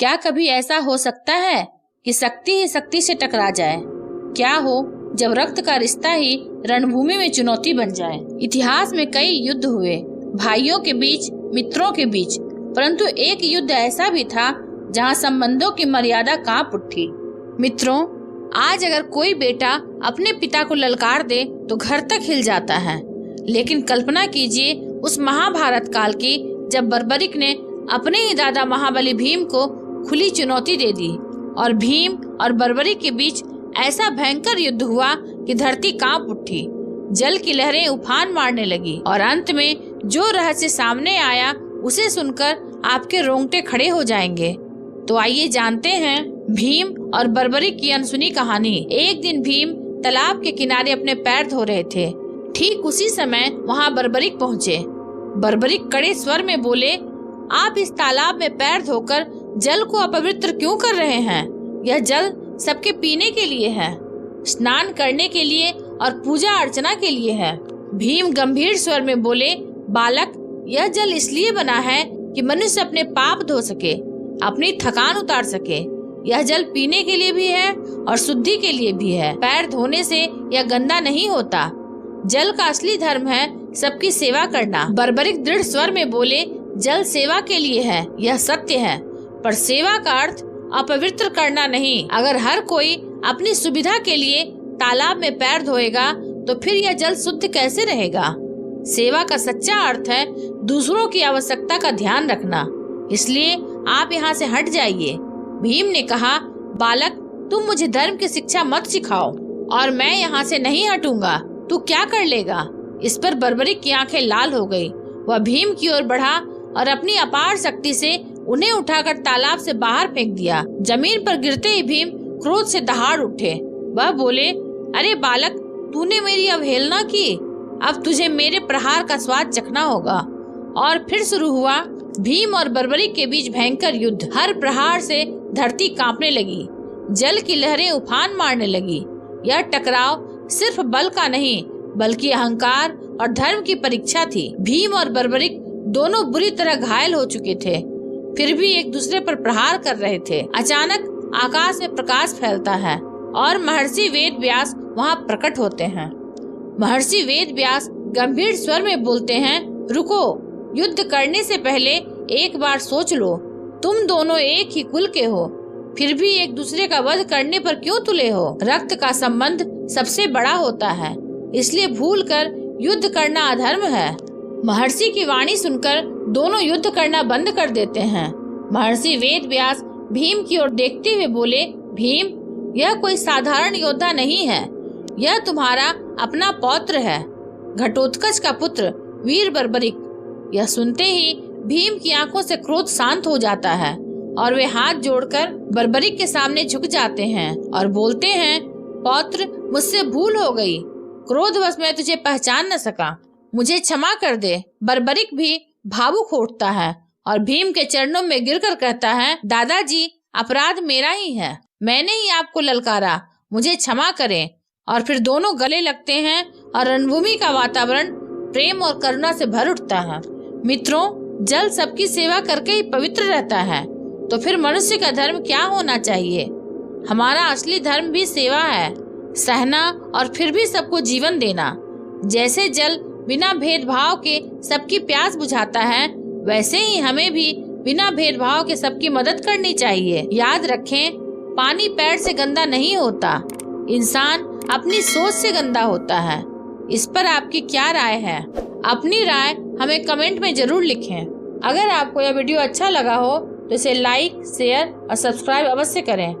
क्या कभी ऐसा हो सकता है कि शक्ति ही शक्ति से टकरा जाए? क्या हो जब रक्त का रिश्ता ही रणभूमि में चुनौती बन जाए? इतिहास में कई युद्ध हुए, भाइयों के बीच, मित्रों के बीच, परंतु एक युद्ध ऐसा भी था जहां संबंधों की मर्यादा कांप उठी। मित्रों, आज अगर कोई बेटा अपने पिता को ललकार दे तो घर तक हिल जाता है, लेकिन कल्पना कीजिए उस महाभारत काल की जब बर्बरिक ने अपने ही दादा महाबली भीम को खुली चुनौती दे दी और भीम और बर्बरिक के बीच ऐसा भयंकर युद्ध हुआ कि धरती कांप उठी, जल की लहरें उफान मारने लगी और अंत में जो रहस्य सामने आया उसे सुनकर आपके रोंगटे खड़े हो जाएंगे। तो आइए जानते हैं भीम और बर्बरिक की अनसुनी कहानी। एक दिन भीम तालाब के किनारे अपने पैर धो रहे थे। ठीक उसी समय वहाँ बर्बरिक पहुँचे। बर्बरिक कड़े स्वर में बोले, आप इस तालाब में पैर धोकर जल को अपवित्र क्यों कर रहे हैं? यह जल सबके पीने के लिए है, स्नान करने के लिए और पूजा अर्चना के लिए है। भीम गंभीर स्वर में बोले, बालक, यह जल इसलिए बना है कि मनुष्य अपने पाप धो सके, अपनी थकान उतार सके। यह जल पीने के लिए भी है और शुद्धि के लिए भी है। पैर धोने से यह गंदा नहीं होता। जल का असली धर्म है सबकी सेवा करना। बर्बरिक दृढ़ स्वर में बोले, जल सेवा के लिए है, यह सत्य है, पर सेवा का अर्थ अपवित्र करना नहीं। अगर हर कोई अपनी सुविधा के लिए तालाब में पैर धोएगा तो फिर यह जल शुद्ध कैसे रहेगा? सेवा का सच्चा अर्थ है दूसरों की आवश्यकता का ध्यान रखना। इसलिए आप यहाँ से हट जाइए। भीम ने कहा, बालक, तुम मुझे धर्म की शिक्षा मत सिखाओ और मैं यहाँ से नहीं हटूंगा। तू क्या कर लेगा? इस पर बर्बरिक की आंखें लाल हो गई। वह भीम की ओर बढ़ा और अपनी अपार शक्ति से उन्हें उठाकर तालाब से बाहर फेंक दिया। जमीन पर गिरते ही भीम क्रोध से दहाड़ उठे। वह बोले, अरे बालक, तूने मेरी अवहेलना की, अब तुझे मेरे प्रहार का स्वाद चखना होगा। और फिर शुरू हुआ भीम और बर्बरिक के बीच भयंकर युद्ध। हर प्रहार से धरती कांपने लगी, जल की लहरें उफान मारने लगी। यह टकराव सिर्फ बल का नहीं बल्कि अहंकार और धर्म की परीक्षा थी। भीम और बर्बरिक दोनों बुरी तरह घायल हो चुके थे, फिर भी एक दूसरे पर प्रहार कर रहे थे। अचानक आकाश में प्रकाश फैलता है और महर्षि वेद व्यास वहाँ प्रकट होते हैं। महर्षि वेद व्यास गंभीर स्वर में बोलते हैं, रुको, युद्ध करने से पहले एक बार सोच लो। तुम दोनों एक ही कुल के हो, फिर भी एक दूसरे का वध करने पर क्यों तुले हो? रक्त का संबंध सबसे बड़ा होता है, इसलिए भूलकर युद्ध करना अधर्म है। महर्षि की वाणी सुनकर दोनों युद्ध करना बंद कर देते हैं। महर्षि वेद व्यास भीम की ओर देखते हुए बोले, भीम, यह कोई साधारण योद्धा नहीं है, यह तुम्हारा अपना पौत्र है, घटोत्कच का पुत्र वीर बर्बरिक। यह सुनते ही भीम की आंखों से क्रोध शांत हो जाता है और वे हाथ जोड़कर बर्बरिक के सामने झुक जाते हैं और बोलते हैं, पौत्र, मुझसे भूल हो गई, क्रोधवश मैं तुझे पहचान न सका, मुझे क्षमा कर दे। बर्बरिक भी भावुक उठता है और भीम के चरणों में गिरकर कहता है, दादाजी, अपराध मेरा ही है, मैंने ही आपको ललकारा, मुझे क्षमा करें। और फिर दोनों गले लगते हैं और रणभूमि का वातावरण प्रेम और करुणा से भर उठता है। मित्रों, जल सबकी सेवा करके ही पवित्र रहता है, तो फिर मनुष्य का धर्म क्या होना चाहिए? हमारा असली धर्म भी सेवा है, सहना और फिर भी सबको जीवन देना। जैसे जल बिना भेदभाव के सबकी प्यास बुझाता है, वैसे ही हमें भी बिना भेदभाव के सबकी मदद करनी चाहिए। याद रखें, पानी पैर से गंदा नहीं होता, इंसान अपनी सोच से गंदा होता है। इस पर आपकी क्या राय है? अपनी राय हमें कमेंट में जरूर लिखें। अगर आपको यह वीडियो अच्छा लगा हो तो इसे लाइक, शेयर और सब्सक्राइब अवश्य करें।